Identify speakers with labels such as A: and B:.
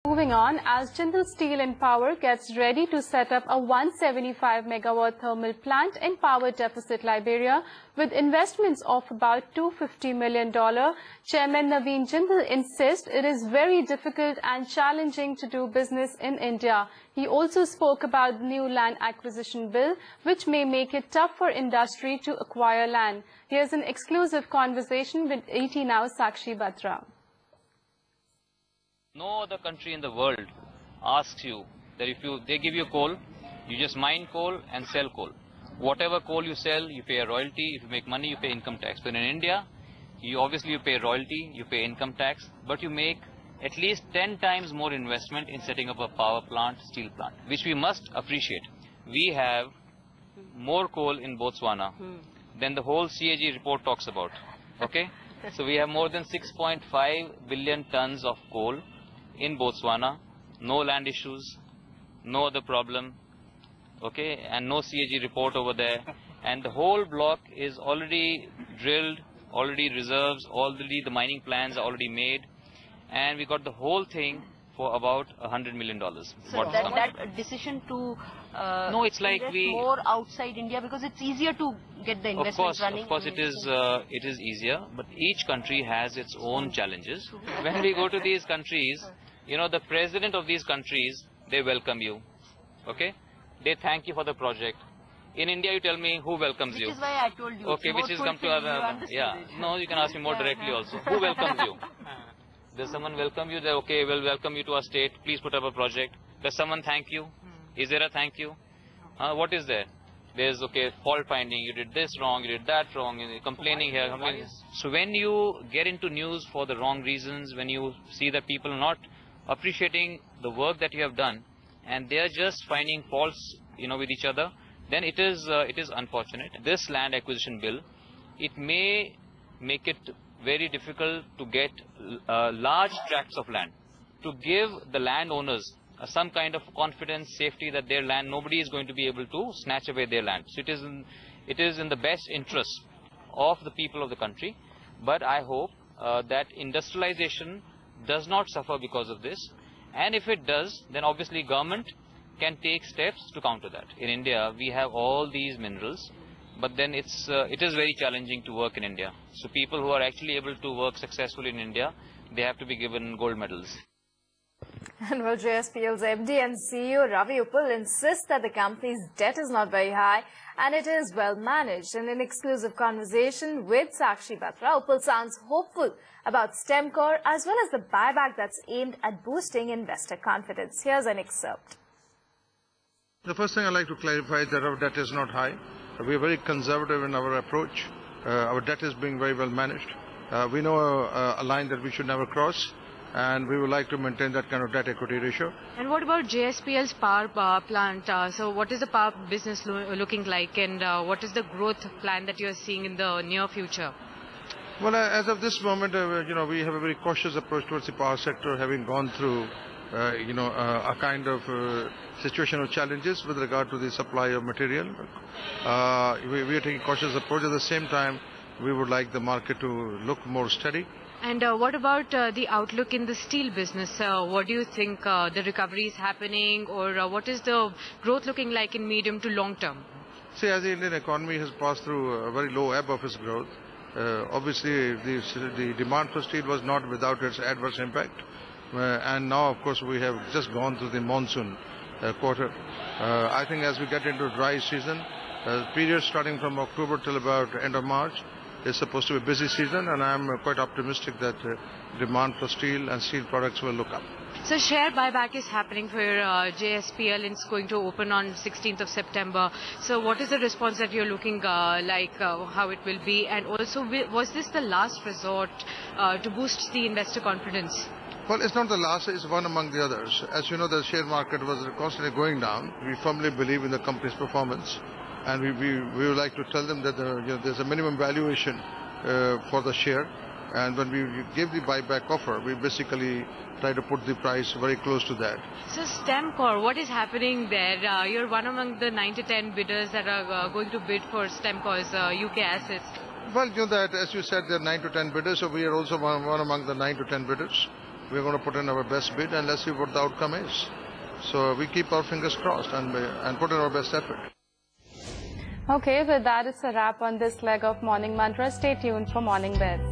A: Moving on, as Jindal Steel and Power gets ready to set up a 175 megawatt thermal plant in power deficit Liberia with investments of about $250 million, Chairman Naveen Jindal insists it is very difficult and challenging to do business in India. He also spoke about the new land acquisition bill, which may make it tough for industry to acquire land. Here's an exclusive conversation with ET Now Sakshi Batra.
B: No other country in the world asks you that if they give you coal, you just mine coal and sell coal. Whatever coal you sell, you pay a royalty. If you make money, you pay income tax. But in India, you pay royalty, you pay income tax, but you make at least 10 times more investment in setting up a power plant, steel plant, which we must appreciate. We have more coal in Botswana than the whole CAG report talks about. Okay? So we have more than 6.5 billion tons of coal in Botswana, no land issues, no other problem, okay, and no CAG report over there, and the whole block is already drilled, already reserves, already the mining plans are already made, and we got the whole thing for about $100 million.
C: So that decision to
B: no, it's like
C: more outside India, because it's easier to get the investment running.
B: Of course, it is easier, but each country has its own challenges. When we go to these countries, you know, the president of these countries, they welcome you, okay? They thank you for the project. In India, you tell me who welcomes you.
C: Which is why I told you.
B: Okay, which is come to other. Yeah, no, you can ask me more directly also. Who welcomes you? Does someone welcome you? They okay, we'll welcome you to our state. Please put up a project. Does someone thank you? Is there a thank you? What is there? There's okay, fault finding. You did this wrong. You did that wrong. You're complaining here. Complaining. So when you get into news for the wrong reasons, when you see that people are not appreciating the work that you have done, and they are just finding faults, you know, with each other, then it is unfortunate. This land acquisition bill, it may make it very difficult to get large tracts of land, to give the landowners some kind of confidence, safety that their land, nobody is going to be able to snatch away their land. So it is in the best interest of the people of the country. But I hope that industrialization does not suffer because of this. And if it does, then obviously government can take steps to counter that. In India, we have all these minerals, but then it is very challenging to work in India. So people who are actually able to work successfully in India, they have to be given gold medals.
D: And well, JSPL's MD and CEO Ravi Uppal insists that the company's debt is not very high and it is well managed. In an exclusive conversation with Sakshi Batra, Uppal sounds hopeful about STEMCOR as well as the buyback that's aimed at boosting investor confidence. Here's an excerpt.
E: The first thing I'd like to clarify is that our debt is not high. We are very conservative in our approach. Our debt is being very well managed. We know a line that we should never cross, and we would like to maintain that kind of debt equity ratio.
F: And what about JSPL's power plant? So what is the power business looking like, and what is the growth plan that you are seeing in the near future?
E: Well, as of this moment, we have a very cautious approach towards the power sector, having gone through, a kind of situation of challenges with regard to the supply of material. We are taking a cautious approach. At the same time, we would like the market to look more steady.
F: And what about the outlook in the steel business? What do you think the recovery is happening, or what is the growth looking like in medium to long term?
E: See, as the Indian economy has passed through a very low ebb of its growth, obviously the demand for steel was not without its adverse impact. And now, of course, we have just gone through the monsoon quarter. I think as we get into dry season, period starting from October till about end of March, is supposed to be a busy season, and I am quite optimistic that demand for steel and steel products will look up.
F: So share buyback is happening for JSPL, and it's going to open on 16th of September. So what is the response that you're looking how it will be? And also, was this the last resort to boost the investor confidence?
E: Well, it's not the last, it's one among the others. As you know, the share market was constantly going down. We firmly believe in the company's performance. And we would like to tell them that there's a minimum valuation for the share, and when we give the buyback offer, we basically try to put the price very close to that.
F: So STEMCOR, what is happening there? You're one among the 9 to 10 bidders that are going to bid for STEMCOR's UK assets.
E: Well, that as you said, there are 9 to 10 bidders, so we are also one among the 9 to 10 bidders. we're going to put in our best bid, and let's see what the outcome is. So we keep our fingers crossed and put in our best effort.
A: Okay, with that, it's a wrap on this leg of Morning Mantra. Stay tuned for Morning Bets.